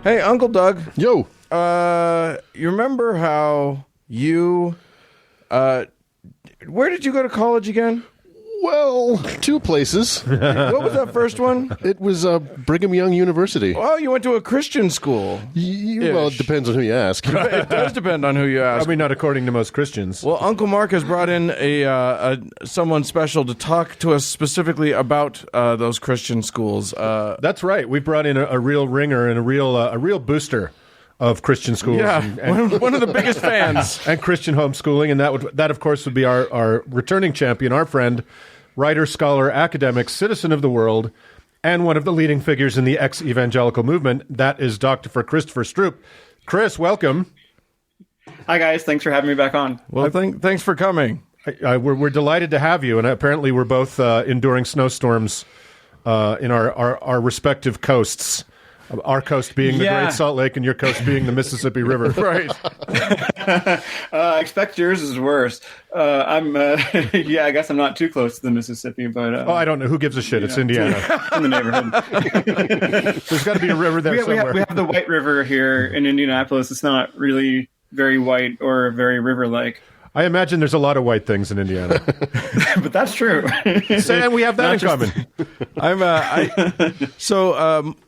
Hey, Uncle Doug. Yo. You remember how you... where did you go to college again? Well, two places. What was that first one? It was Brigham Young University. Oh, you went to a Christian school. Well, it depends on who you ask. It does depend on who you ask. Probably not according to most Christians. Well, Uncle Mark has brought in a someone special to talk to us specifically about those Christian schools. That's right. We brought in a real ringer and a real booster of Christian schools. Yeah, and one of the biggest fans. And Christian homeschooling, and that of course would be our returning champion, our friend, writer, scholar, academic, citizen of the world, and one of the leading figures in the ex-evangelical movement. That is Dr. Christopher Stroop. Chris, welcome. Hi, guys. Thanks for having me back on. Well, thanks for coming. We're delighted to have you, and apparently we're both enduring snowstorms in our respective coasts. Our coast being the Great Salt Lake and your coast being the Mississippi River. Right. I expect yours is worse. I guess I'm not too close to the Mississippi, but... I don't know. Who gives a shit? It's Indiana. In the neighborhood. There's got to be a river there somewhere. We have the White River here in Indianapolis. It's not really very white or very river-like. I imagine there's a lot of white things in Indiana. But that's true. And we have that in common.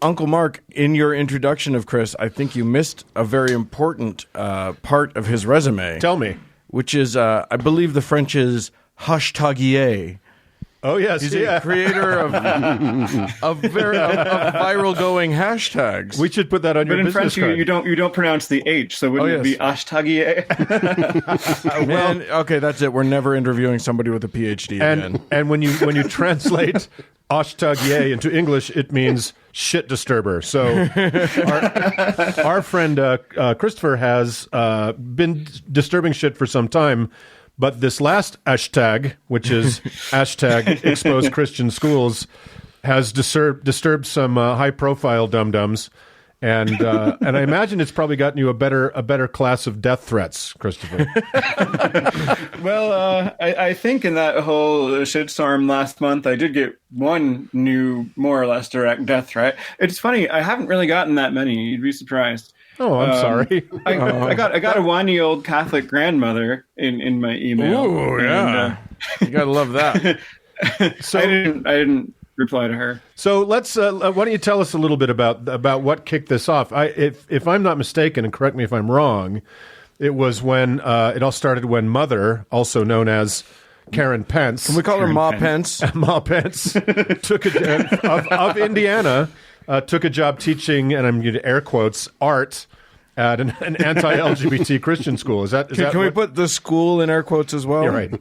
Uncle Mark, in your introduction of Chris, I think you missed a very important part of his resume. Tell me. Which is, I believe the French is hashtagier. Oh, yes. He's a creator of viral going hashtags. We should put that on your business card. But in French, you don't pronounce the H, so wouldn't it be hashtagier? Okay, that's it. We're never interviewing somebody with a PhD again. And when you translate hashtagier into English, it means shit disturber. So our friend Christopher has been disturbing shit for some time. But this last hashtag, which is hashtag expose Christian schools, has disturbed some high-profile dum-dums, and I imagine it's probably gotten you a better class of death threats, Christopher. Well, I think in that whole shitstorm last month, I did get one new, more or less direct death threat. It's funny, I haven't really gotten that many. You'd be surprised. Oh, I'm sorry. I got a 1-year-old Catholic grandmother in my email. Oh, yeah. You gotta love that. So I didn't reply to her. So let's. Why don't you tell us a little bit about what kicked this off? If I'm not mistaken, and correct me if I'm wrong, it was when it all started when Mother, also known as Karen Pence, can we call her Ma Pence? Ma Pence of Indiana. Took a job teaching, and I'm using air quotes, art at an anti-LGBT Christian school. Is that? Can we put the school in air quotes as well? You're right.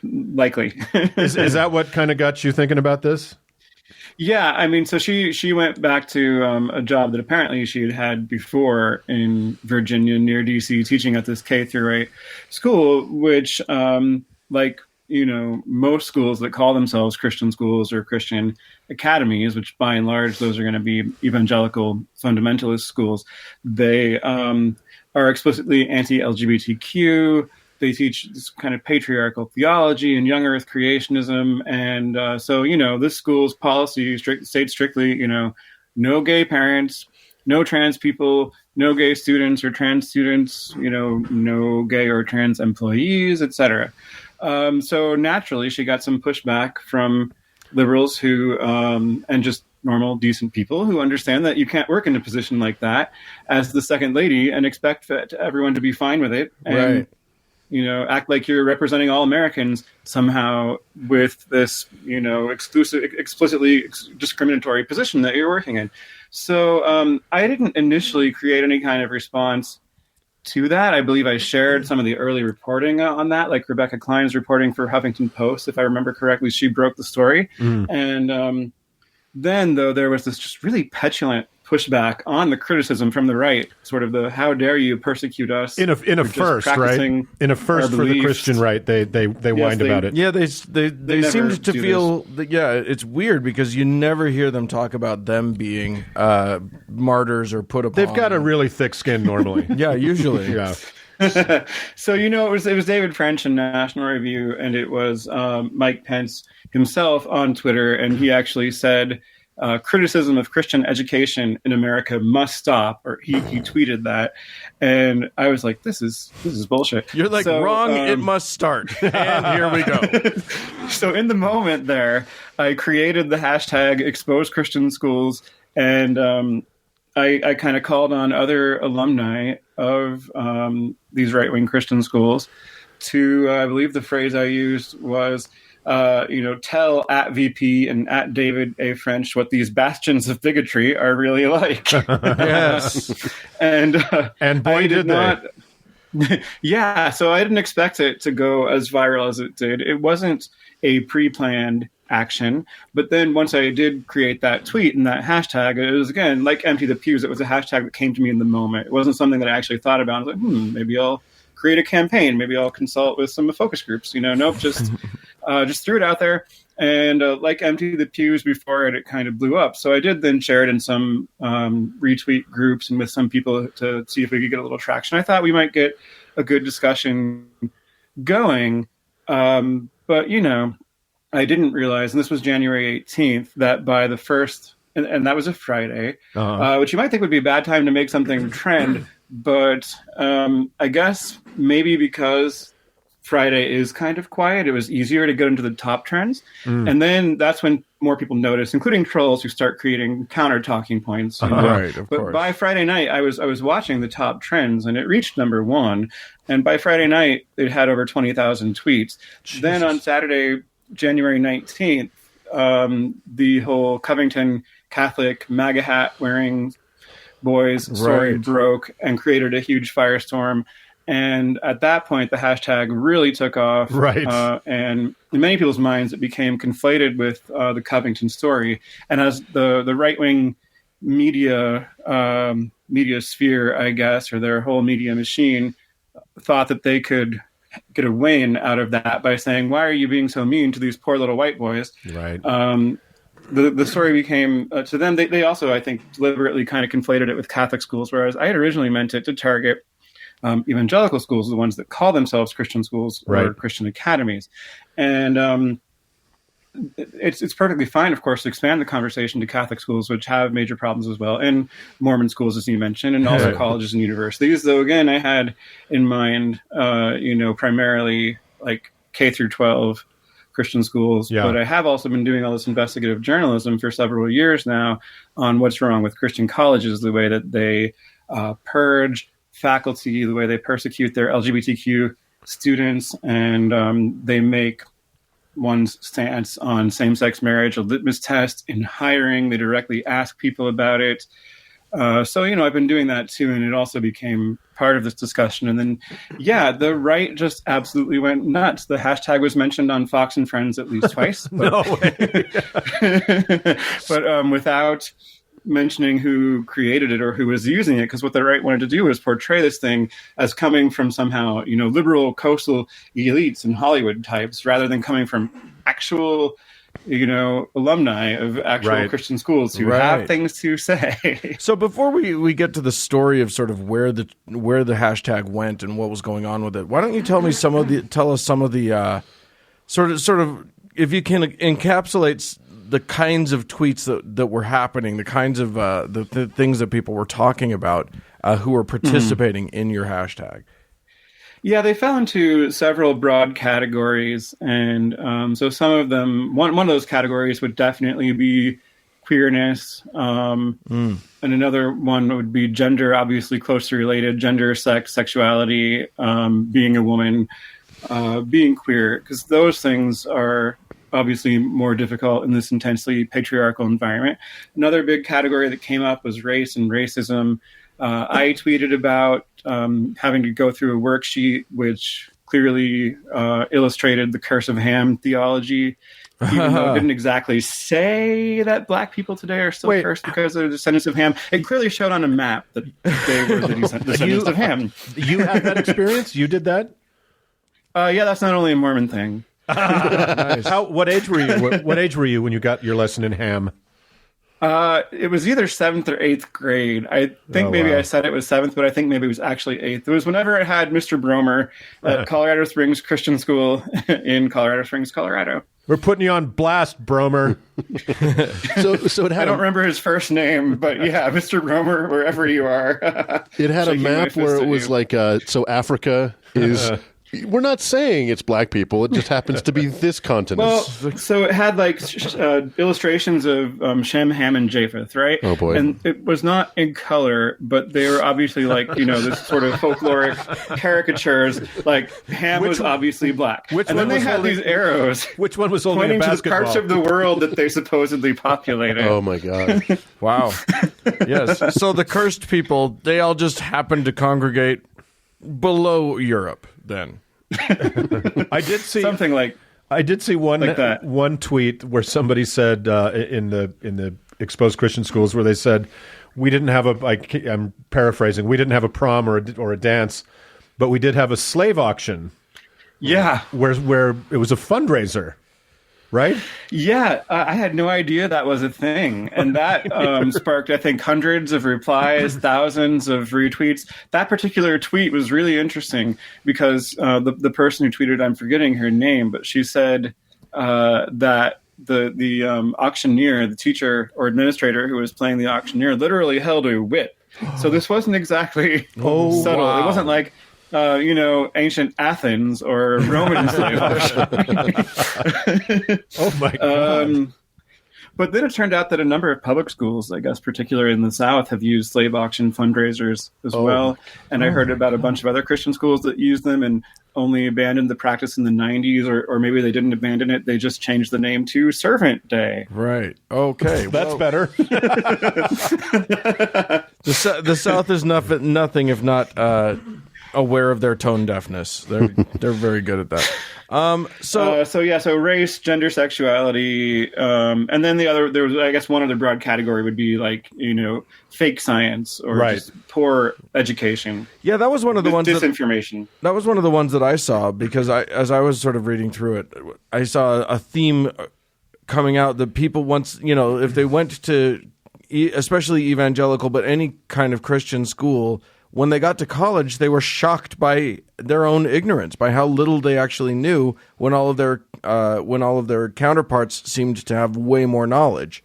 Likely. Is that what kind of got you thinking about this? Yeah, I mean, so she went back to a job that apparently she had before in Virginia near DC, teaching at this K-8 school, which most schools that call themselves Christian schools or Christian academies, which by and large, those are going to be evangelical fundamentalist schools, they are explicitly anti-LGBTQ. They teach this kind of patriarchal theology and young earth creationism. And so, this school's policy states strictly, no gay parents, no trans people, no gay students or trans students, no gay or trans employees, etc. So naturally, she got some pushback from liberals who, and just normal, decent people who understand that you can't work in a position like that as the second lady and expect everyone to be fine with it. And, right. Act like you're representing all Americans somehow with this, explicitly discriminatory position that you're working in. So I didn't initially create any kind of response to that. I believe I shared some of the early reporting on that, like Rebecca Klein's reporting for Huffington Post, if I remember correctly. She broke the story. And then, though, there was this just really petulant pushback on the criticism from the right, sort of the "how dare you persecute us" in a first, right? In a first for the Christian right, they whined about it. Yeah, they seem to feel that. Yeah, it's weird because you never hear them talk about them being martyrs or put upon. They've got a really thick skin normally. Yeah, usually. Yeah. So it was David French in National Review, and it was Mike Pence himself on Twitter, and he actually said criticism of Christian education in America must stop, or he tweeted that, and I was like, this is bullshit. You're like, wrong, it must start. And here we go. So in the moment there, I created the hashtag expose Christian schools, and I kind of called on other alumni of these right-wing Christian schools to, I believe the phrase I used was, tell at VP and at David A. French what these bastions of bigotry are really like. Yes. And boy, did not. Yeah, so I didn't expect it to go as viral as it did. It wasn't a pre-planned action, but then once I did create that tweet and that hashtag, it was, again, like Empty the Pews. It was a hashtag that came to me in the moment. It wasn't something that I actually thought about. I was like, maybe I'll create a campaign. Maybe I'll consult with some focus groups. Nope, just threw it out there. And like Empty the Pews before it kind of blew up. So I did then share it in some retweet groups and with some people to see if we could get a little traction. I thought we might get a good discussion going. But, I didn't realize, and this was January 18th, that by the first, and that was a Friday, which you might think would be a bad time to make something trend. But I guess maybe because Friday is kind of quiet, it was easier to get into the top trends. And then that's when more people notice, including trolls who start creating counter talking points. Right, of but course. By Friday night, I was watching the top trends, and it reached number 1. And by Friday night, it had over 20,000 tweets. Jesus. Then on Saturday, January 19th, the whole Covington Catholic MAGA hat wearing boys story broke and created a huge firestorm. And at that point, the hashtag really took off. Right. And in many people's minds, it became conflated with the Covington story. And as the right-wing media sphere, I guess, or their whole media machine, thought that they could get a win out of that by saying, why are you being so mean to these poor little white boys? Right. The story became, to them, they also, I think, deliberately kind of conflated it with Catholic schools, whereas I had originally meant it to target evangelical schools, the ones that call themselves Christian schools or Christian academies. And it's perfectly fine, of course, to expand the conversation to Catholic schools, which have major problems as well, and Mormon schools, as you mentioned, and also colleges and universities. Though, again, I had in mind, primarily like K through 12 Christian schools. Yeah. But I have also been doing all this investigative journalism for several years now on what's wrong with Christian colleges, the way that they purge faculty, the way they persecute their LGBTQ students, and they make one's stance on same-sex marriage a litmus test in hiring. They directly ask people about it. So, I've been doing that too, and it also became part of this discussion. And then, the right just absolutely went nuts. The hashtag was mentioned on Fox and Friends at least twice. But, no way. But without mentioning who created it or who was using it, because what the right wanted to do was portray this thing as coming from somehow, liberal coastal elites and Hollywood types, rather than coming from actual, alumni of actual Christian schools who have things to say. So before we get to the story of sort of where the hashtag went and what was going on with it, why don't you tell us some of the sort of if you can encapsulate the kinds of tweets that were happening, the kinds of the things that people were talking about who were participating in your hashtag. Yeah, they fell into several broad categories, and so some of them, one of those categories would definitely be queerness, and another one would be gender, obviously closely related, gender, sex, sexuality, being a woman, being queer, because those things are obviously more difficult in this intensely patriarchal environment. Another big category that came up was race and racism. I tweeted about having to go through a worksheet which clearly illustrated the curse of Ham theology, even though it didn't exactly say that black people today are still cursed because they're descendants of Ham. It clearly showed on a map that they were the descendants of Ham. You had that experience? You did that? Yeah, that's not only a Mormon thing. Nice. What age were you? What age were you when you got your lesson in Ham? It was either 7th or 8th grade. I think maybe I said it was 7th, but I think maybe it was actually 8th. It was whenever I had Mr. Bromer at Colorado Springs Christian School in Colorado Springs, Colorado. We're putting you on blast, Bromer. So it had I don't remember his first name, but yeah, Mr. Bromer, wherever you are. It had a map where it was like, so Africa is... We're not saying it's black people. It just happens to be this continent. Well, so it had like illustrations of Shem, Ham, and Japheth, right? Oh, boy. And it was not in color, but they were obviously like, this sort of folkloric caricatures. Like Ham was obviously black. And then they had these arrows. Which one was holding pointing a to the basketball? parts of the world that they supposedly populated. Oh, my God. Wow. Yes. So the cursed people, they all just happened to congregate below Europe then. I did see something like one like that. One tweet where somebody said in the exposed Christian schools where they said we didn't have I'm paraphrasing, we didn't have a prom or a dance, but we did have a slave auction. Yeah, where it was a fundraiser. Right? Yeah, I had no idea that was a thing. And that sparked, I think, hundreds of replies, thousands of retweets. That particular tweet was really interesting because the person who tweeted, I'm forgetting her name, but she said that the auctioneer, the teacher or administrator who was playing the auctioneer, literally held a whip. So this wasn't exactly subtle. Wow. It wasn't like... ancient Athens or Roman slave auction. Oh my God. But then it turned out that a number of public schools, I guess, particularly in the South, have used slave auction fundraisers as well. And I heard about a bunch of other Christian schools that used them and only abandoned the practice in the 90s, or maybe they didn't abandon it. They just changed the name to Servant Day. Right. Okay. That's better. The South is nothing if not aware of their tone deafness. They're very good at that. So race, gender, sexuality, and then there was, I guess, one other broad category would be like, fake science or just poor education. Yeah, that was one of the ones disinformation. That was one of the ones that I saw because as I was sort of reading through it, I saw a theme coming out that people once, if they went to especially evangelical, but any kind of Christian school, when they got to college, they were shocked by their own ignorance, by how little they actually knew when all of their counterparts seemed to have way more knowledge.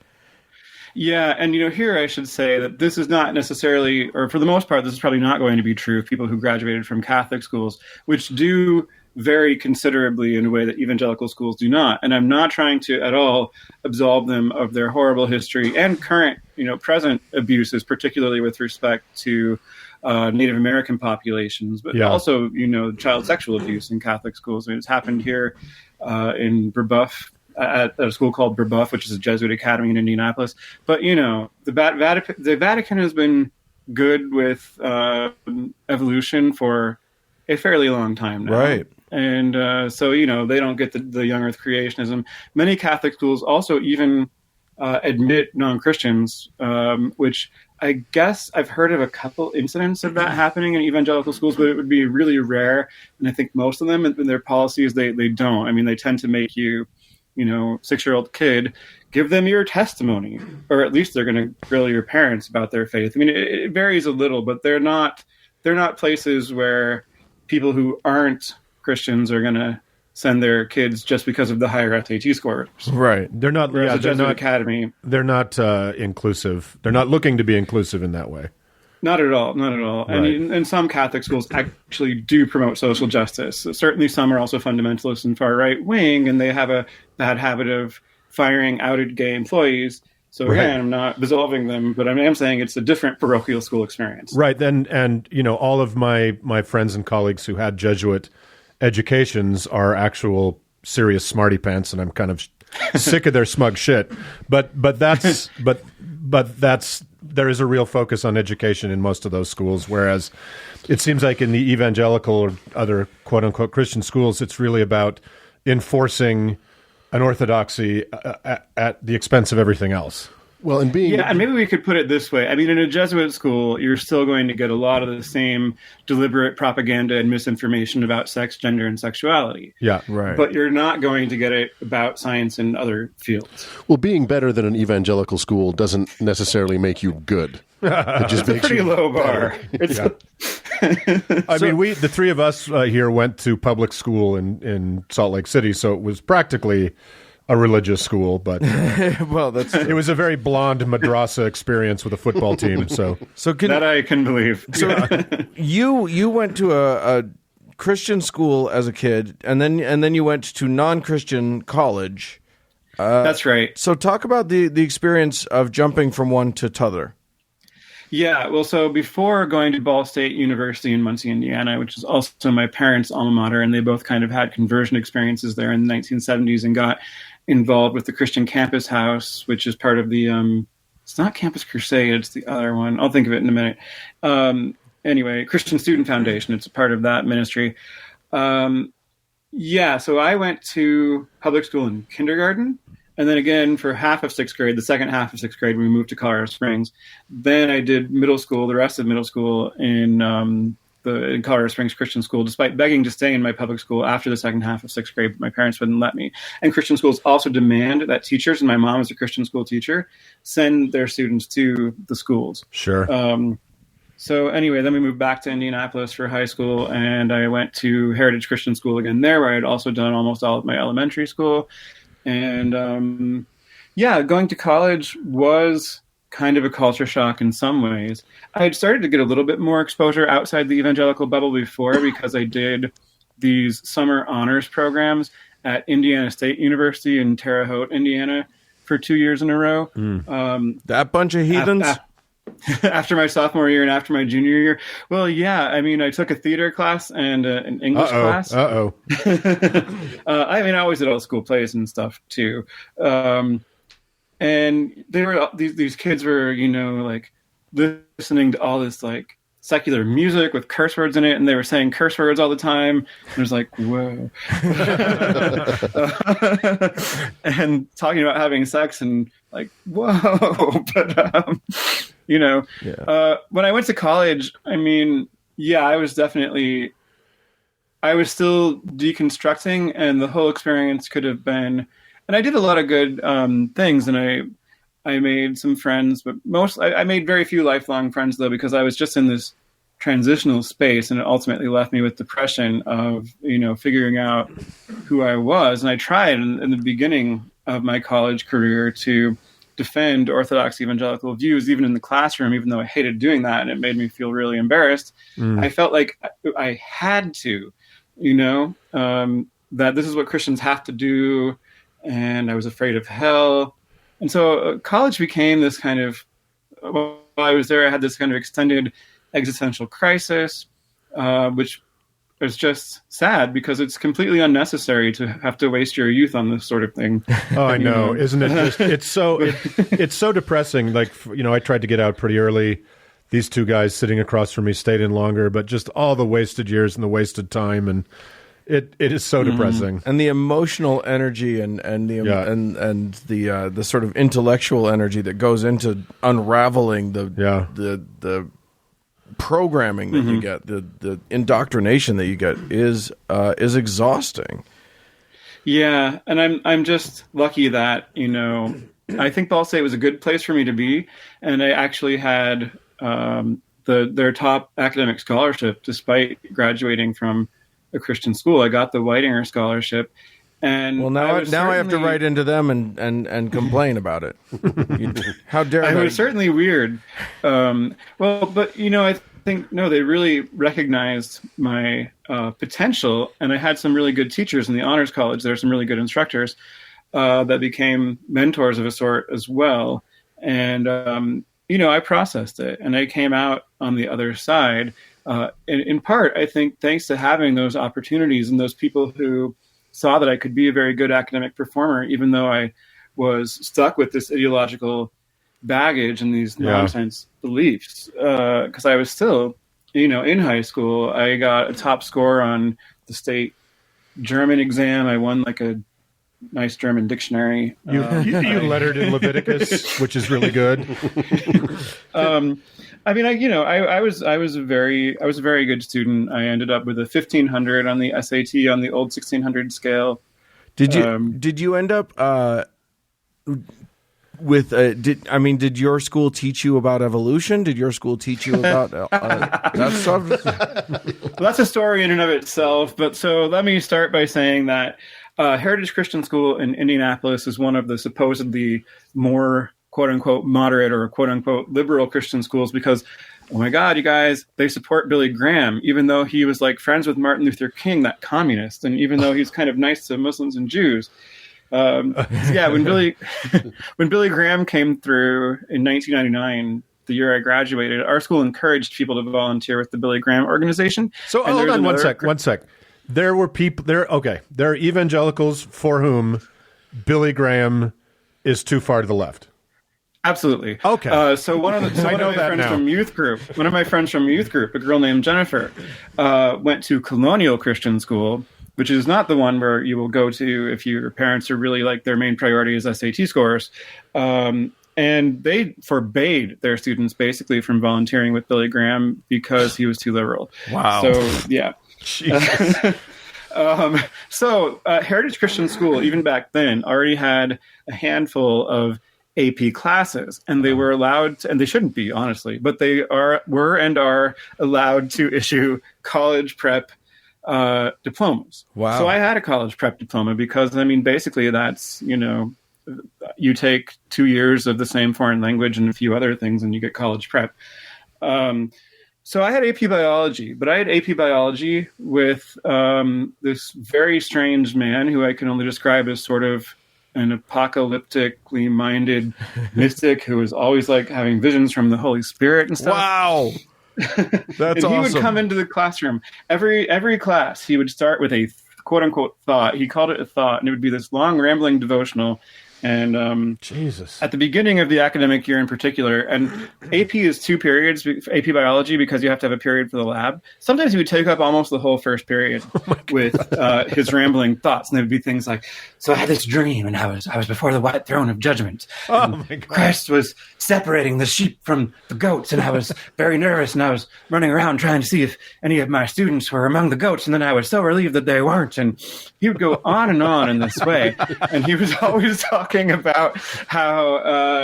Yeah, and here I should say that this is not necessarily, or for the most part, this is probably not going to be true of people who graduated from Catholic schools, which do vary considerably in a way that evangelical schools do not. And I'm not trying to at all absolve them of their horrible history and current, present abuses, particularly with respect to Native American populations, but also, child sexual abuse in Catholic schools. I mean, it's happened here in Brebeuf, at a school called Brebeuf, which is a Jesuit academy in Indianapolis. But, the Vatican has been good with evolution for a fairly long time now. Right. And so, they don't get the young earth creationism. Many Catholic schools also even admit non-Christians, which I guess I've heard of a couple incidents of that happening in evangelical schools, but it would be really rare. And I think most of them, in their policies, they don't. I mean, they tend to make you, 6-year-old kid, give them your testimony, or at least they're going to grill your parents about their faith. I mean, it varies a little, but they're not places where people who aren't Christians are going to send their kids just because of the higher SAT scores. Right. They're not. Whereas they're not academy. They're not inclusive. They're not looking to be inclusive in that way. Not at all. Not at all. Right. And some Catholic schools actually do promote social justice. Certainly, some are also fundamentalists and far right wing, and they have a bad habit of firing outed gay employees. So again, I'm not absolving them, but I am saying it's a different parochial school experience. Right. Then, and all of my friends and colleagues who had Jesuit educations are actual serious smarty pants, and I'm kind of sick of their smug shit. But that's there is a real focus on education in most of those schools, whereas it seems like in the evangelical or other quote unquote Christian schools, it's really about enforcing an orthodoxy at the expense of everything else. Well, and being and maybe we could put it this way. I mean, in a Jesuit school, you're still going to get a lot of the same deliberate propaganda and misinformation about sex, gender, and sexuality. Yeah, right. But you're not going to get it about science and other fields. Well, being better than an evangelical school doesn't necessarily make you good. It just It's a makes pretty you low bar. It's I mean, the three of us here went to public school in Salt Lake City, so it was practically a religious school, but well, that's it was a very blonde madrasa experience with a football team. So that I can believe. So you went to a Christian school as a kid, and then you went to non-Christian college. That's right. So talk about the experience of jumping from one to t'other. Yeah, well, so before going to Ball State University in Muncie, Indiana, which is also my parents' alma mater, and they both kind of had conversion experiences there in the 1970s and got involved with the Christian Campus House, which is part of the, it's not Campus Crusade, it's the other one. I'll think of it in a minute. Anyway, Christian Student Foundation, it's a part of that ministry. So I went to public school in kindergarten. And then again, for half of sixth grade, the second half of sixth grade, we moved to Colorado Springs. Then I did middle school, the rest of middle school in Colorado Springs Christian School, despite begging to stay in my public school after the second half of sixth grade, but my parents wouldn't let me. And Christian schools also demand that teachers, and my mom is a Christian school teacher, send their students to the schools. sure. So anyway, then we moved back to Indianapolis for high school, and I went to Heritage Christian School again there, where I had also done almost all of my elementary school. And going to college was kind of a culture shock in some ways. I had started to get a little bit more exposure outside the evangelical bubble before, because I did these summer honors programs at Indiana State University in Terre Haute, Indiana, for 2 years in a row. That bunch of heathens? After my sophomore year and after my junior year. Well, yeah, I mean, I took a theater class and an English class. I mean, I always did all school plays and stuff too. And they were these kids were, like listening to all this like secular music with curse words in it, and they were saying curse words all the time. And it was like, whoa. And talking about having sex and like, whoa. But when I went to college, I mean, I was still deconstructing, and the whole experience could have been, and I did a lot of good things, and I made some friends, but I made very few lifelong friends though, because I was just in this transitional space, and it ultimately left me with depression of, figuring out who I was. And I tried in the beginning of my college career to defend Orthodox evangelical views, even in the classroom, even though I hated doing that, and it made me feel really embarrassed. I felt like I had to, that this is what Christians have to do, and I was afraid of hell. And so college became this kind of, while I was there, I had this kind of extended existential crisis, which is just sad because it's completely unnecessary to have to waste your youth on this sort of thing. Oh, I know. Isn't it just, it's so depressing. Like, I tried to get out pretty early. These two guys sitting across from me stayed in longer, but just all the wasted years and the wasted time, and it is so depressing. And the emotional energy and the sort of intellectual energy that goes into unraveling the programming that you get, the indoctrination that you get is exhausting. Yeah, and I'm just lucky that, I think Ball State was a good place for me to be, and I actually had their top academic scholarship despite graduating from a Christian school. I got the Whitinger scholarship. And now I have to write into them and complain about it. How dare I they? was certainly weird. I think they really recognized my potential, and I had some really good teachers in the honors college. There are some really good instructors that became mentors of a sort as well. And I processed it, and I came out on the other side. In part, I think thanks to having those opportunities and those people who saw that I could be a very good academic performer, even though I was stuck with this ideological baggage and these nonsense beliefs. Because I was still, in high school, I got a top score on the state German exam. I won like a nice German dictionary. You lettered in Leviticus, which is really good. I mean, I was a very good student. I ended up with a 1500 on the SAT on the old 1600 scale. Did you end up with did your school teach you about evolution? Did your school teach you about that stuff? Well, that's a story in and of itself. But so let me start by saying that Heritage Christian School in Indianapolis is one of the supposedly more quote unquote moderate or quote unquote liberal Christian schools because, oh my God, you guys, they support Billy Graham, even though he was like friends with Martin Luther King, that communist, and even though he's kind of nice to Muslims and Jews. When Billy Graham came through in 1999, the year I graduated, our school encouraged people to volunteer with the Billy Graham organization. So hold on one sec. There were people there. Okay, there are evangelicals for whom Billy Graham is too far to the left. Absolutely. Okay. So one of my friends from youth group, a girl named Jennifer, went to Colonial Christian School, which is not the one where you will go to if your parents are really like their main priority is SAT scores. And they forbade their students basically from volunteering with Billy Graham because he was too liberal. Wow. So, yeah. Heritage Christian School, even back then, already had a handful of AP classes, and they were allowed to, and they shouldn't be, honestly, but they were allowed to issue college prep diplomas. Wow. So I had a college prep diploma because, I mean, basically that's, you take 2 years of the same foreign language and a few other things and you get college prep. So I had AP biology, but I had AP biology with this very strange man who I can only describe as sort of an apocalyptically minded mystic who was always like having visions from the Holy Spirit and stuff. Wow. That's and awesome. He would come into the classroom every class. He would start with a quote unquote thought. He called it a thought, and it would be this long rambling devotional. And Jesus, at the beginning of the academic year in particular, and AP is 2 periods, AP biology, because you have to have a period for the lab. Sometimes he would take up almost the whole first period with his rambling thoughts, and there would be things like, "So I had this dream, and I was before the white throne of judgment. Oh my God. Christ was separating the sheep from the goats, and I was very nervous, and I was running around trying to see if any of my students were among the goats, and then I was so relieved that they weren't." And he would go on and on in this way, and he was always talking about how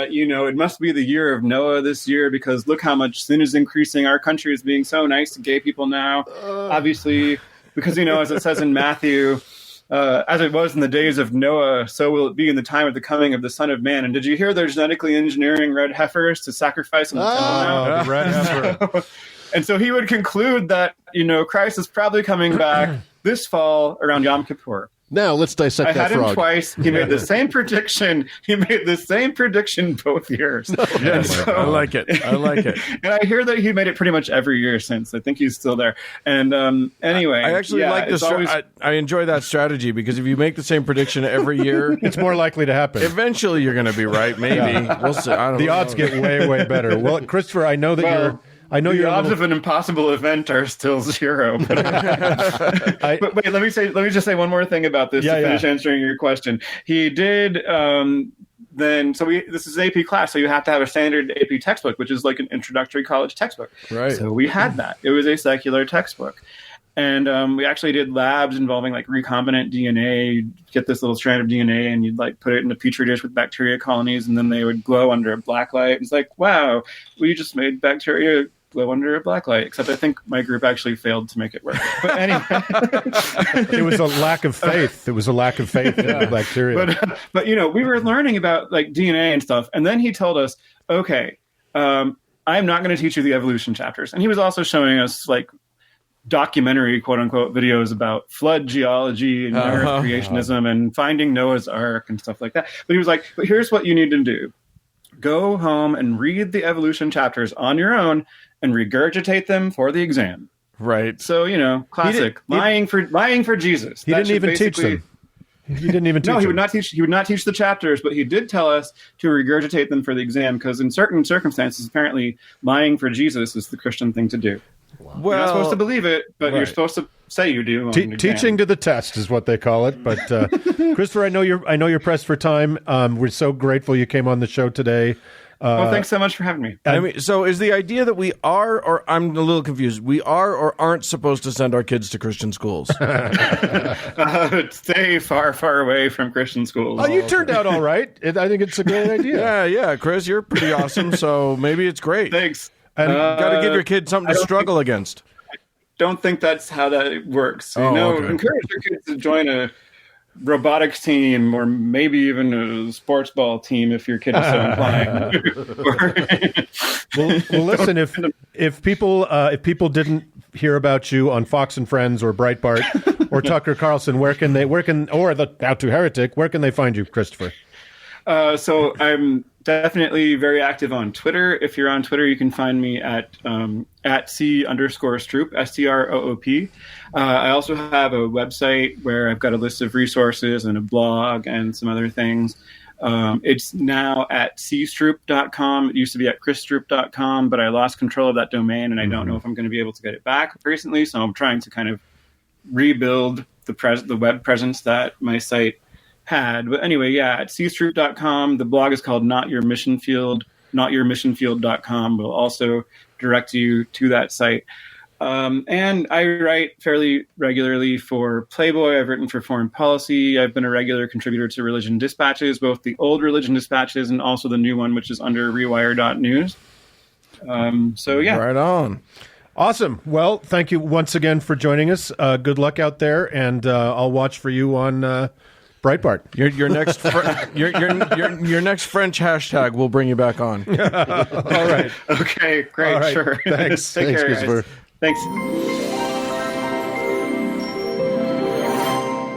it must be the year of Noah this year because look how much sin is increasing. Our country is being so nice to gay people now, obviously, because as it says in Matthew, as it was in the days of Noah, so will it be in the time of the coming of the Son of Man. And did you hear they're genetically engineering red heifers to sacrifice in the temple now? The red heifer. And so he would conclude that Christ is probably coming back this fall around Yom Kippur. Now let's dissect that frog. I had him twice. He made the same prediction. He made the same prediction both years. Yes, so, I like it. And I hear that he made it pretty much every year since. I think he's still there. And anyway, I actually like this. I enjoy that strategy because if you make the same prediction every year, it's more likely to happen. Eventually, you're going to be right. Maybe we'll see. I don't know. The odds get way, way better. Well, Christopher, I know that you're. The odds of an impossible event are still 0. But wait, let me just say one more thing about this to finish answering your question. He did this is AP class, so you have to have a standard AP textbook, which is like an introductory college textbook. Right. So we had that. It was a secular textbook. And we actually did labs involving like recombinant DNA. You'd get this little strand of DNA and you'd like put it in a petri dish with bacteria colonies, and then they would glow under a black light. It's like, wow, we just made bacteria glow under a black light, except I think my group actually failed to make it work. But anyway. It was a lack of faith. It was a lack of faith in the bacteria. But we were learning about like DNA and stuff. And then he told us, okay, I'm not going to teach you the evolution chapters. And he was also showing us like documentary, quote unquote, videos about flood geology and earth creationism and finding Noah's Ark and stuff like that. But he was like, but here's what you need to do. Go home and read the evolution chapters on your own and regurgitate them for the exam. Right. So, classic lying for Jesus. He didn't even teach them. He didn't even teach them. No, he would not teach the chapters, but he did tell us to regurgitate them for the exam because in certain circumstances, apparently lying for Jesus is the Christian thing to do. Well, you're not supposed to believe it, but you're supposed to say you do. On an Teaching exam. to the test is what they call it. But Christopher, I know you're pressed for time. We're so grateful you came on the show today. Well, thanks so much for having me. I mean, so is the idea that we are, or I'm a little confused, we are or aren't supposed to send our kids to Christian schools? Stay far, far away from Christian schools. Oh, you turned out all right. I think it's a great idea. Yeah, Chris, you're pretty awesome, so maybe it's great. Thanks. And got to give your kid something to struggle against. Don't think that's how that works. Okay. Encourage your kids to join a robotics team or maybe even a sports ball team if your kid is so inclined. Well, listen, if people didn't hear about you on Fox and Friends or Breitbart or Tucker Carlson, or the How to Heretic, where can they find you, Christopher? So I'm definitely very active on Twitter. If you're on Twitter, you can find me at C_Stroop, STROOP. I also have a website where I've got a list of resources and a blog and some other things. It's now at cstroop.com. It used to be at chrisstroop.com, but I lost control of that domain, and I don't know if I'm going to be able to get it back recently. So I'm trying to kind of rebuild the web presence that my site had. But anyway, at cstroop.com. The blog is called Not Your Mission Field. NotYourMissionField.com will also direct you to that site. And I write fairly regularly for Playboy. I've written for Foreign Policy. I've been a regular contributor to Religion Dispatches, both the old Religion Dispatches and also the new one, which is under rewire.news. Right on. Awesome. Well, thank you once again for joining us. Good luck out there, and I'll watch for you on Breitbart. Your next your next French hashtag will bring you back on. All right. Okay, great, All right. sure. Thanks. Take care, Christopher. guys. Thanks.